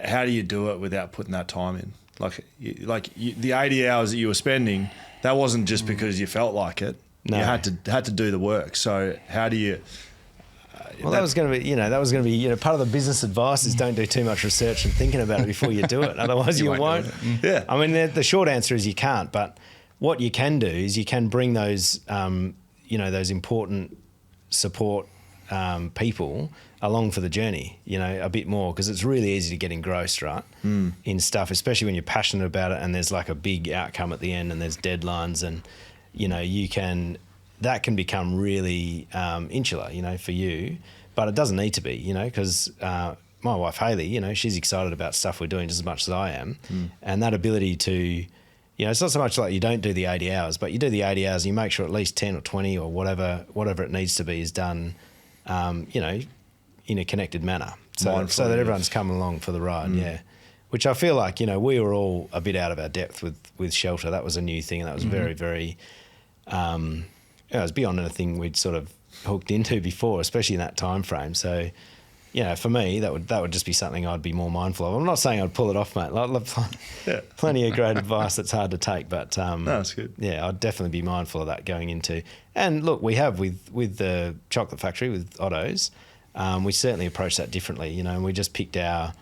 how do you do it without putting that time in? The 80 hours that you were spending, that wasn't just because you felt like it. No. You had to do the work. So how do you? Well, that was going to be, part of the business advice is don't do too much research and thinking about it before you do it. Otherwise, you won't. Yeah. I mean, the short answer is you can't. But what you can do is you can bring those, those important support people along for the journey, a bit more, because it's really easy to get engrossed, right, in stuff, especially when you're passionate about it and there's like a big outcome at the end and there's deadlines and, that can become really insular, for you, but it doesn't need to be, because my wife, Hayley, she's excited about stuff we're doing just as much as I am. And that ability to, it's not so much like you don't do the 80 hours, but you do the 80 hours and you make sure at least 10 or 20 or whatever it needs to be is done, in a connected manner. So that everyone's coming along for the ride, yeah. Which I feel like, we were all a bit out of our depth with Shelter. That was a new thing and that was very, very... it was beyond anything we'd sort of hooked into before, especially in that time frame. So, for me, that would just be something I'd be more mindful of. I'm not saying I'd pull it off, mate. Plenty of great advice that's hard to take, but no, that's good. Yeah, I'd definitely be mindful of that going into. And look, we have with the chocolate factory with Otto's, we certainly approach that differently. And we just picked our,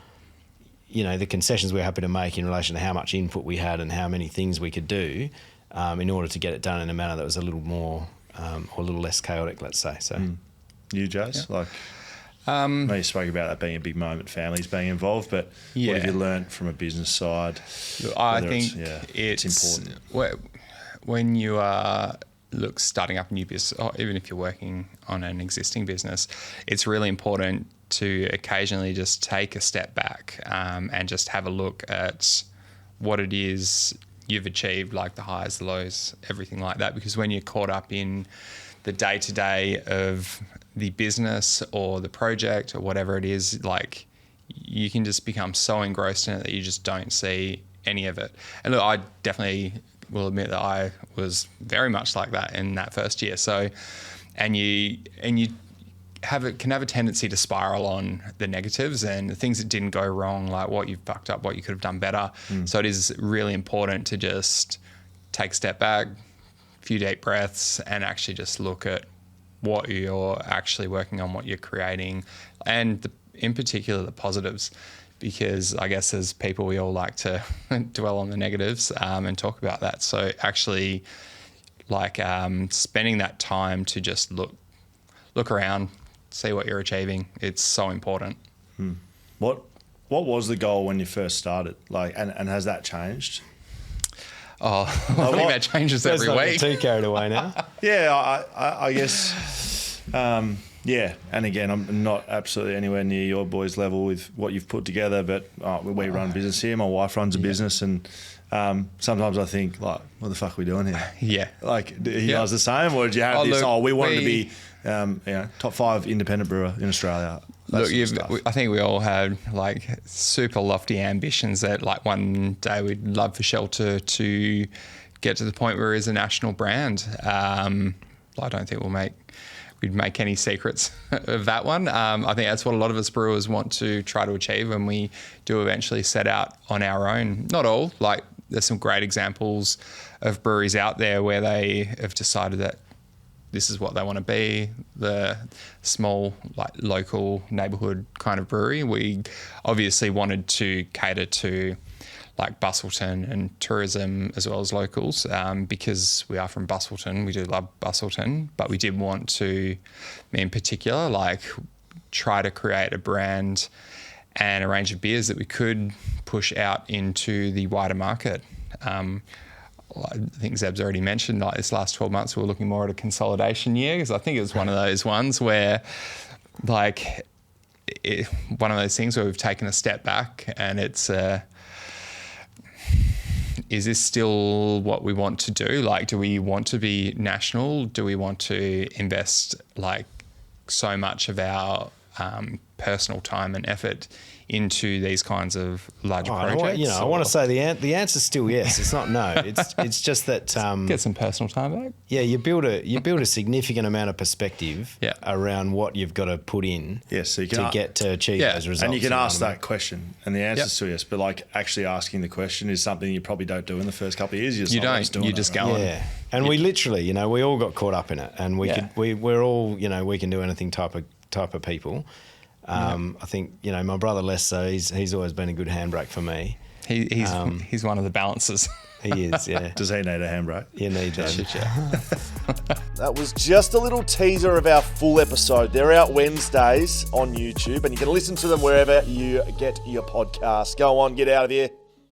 the concessions we're happy to make in relation to how much input we had and how many things we could do, in order to get it done in a manner that was a little more. Or a little less chaotic, let's say. So, you, Jace, you spoke about that being a big moment, families being involved, but what have you learnt from a business side? I think it's important. When you are starting up a new business, or even if you're working on an existing business, it's really important to occasionally just take a step back and just have a look at what it is you've achieved, like the highs, the lows, everything like that. Because when you're caught up in the day-to-day of the business or the project or whatever it is, you can just become so engrossed in it that you just don't see any of it. And look, I definitely will admit that I was very much like that in that first year. So, and you can have a tendency to spiral on the negatives and the things that didn't go wrong, like what you fucked up, what you could have done better. So it is really important to just take a step back, a few deep breaths, and actually just look at what you're actually working on, what you're creating, and in particular the positives. Because I guess as people, we all like to dwell on the negatives and talk about that. So actually, spending that time to just look around, see what you're achieving. It's so important. What was the goal when you first started? And has that changed? I think that changes every week. Too carried away now. Yeah, I guess. Yeah, and again, I'm not absolutely anywhere near your boys' level with what you've put together, but we run business here. My wife runs a business, and sometimes I think, what the fuck are we doing here? Yeah. Are you guys the same, or did you have this? We wanted to be top 5 independent brewer in Australia. Look, I think we all had super lofty ambitions that one day we'd love for Shelter to get to the point where it's a national brand. I don't think we'd make any secrets of that one. I think that's what a lot of us brewers want to try to achieve when we do eventually set out on our own. Not all, there's some great examples of breweries out there where they have decided that this is what they want to be, the small, local neighbourhood kind of brewery. We obviously wanted to cater to Bustleton and tourism as well as locals, because we are from Bustleton. We do love Bustleton, but we did want to, in particular, try to create a brand and a range of beers that we could push out into the wider market. I think Zeb's already mentioned, this last 12 months, we were looking more at a consolidation year, because I think it was one of those ones where, one of those things where we've taken a step back and it's, is this still what we want to do? Do we want to be national? Do we want to invest so much of our personal time and effort into these kinds of larger projects? I want to say the answer's still yes. It's not no. It's just that get some personal time back. Yeah, you build a significant amount of perspective around what you've got to put in so you can to get to achieve those results. And you can ask that question, and the answer's still yes. But like actually asking the question is something you probably don't do in the first couple of years. You just go on. Yeah, and we literally, we all got caught up in it, and we're all, we can do anything type of people. I think my brother less so. He's always been a good handbrake for me. He's one of the balancers. He is, yeah. Does he need a handbrake? You need that. That was just a little teaser of our full episode. They're out Wednesdays on YouTube, and you can listen to them wherever you get your podcast. Go on, get out of here.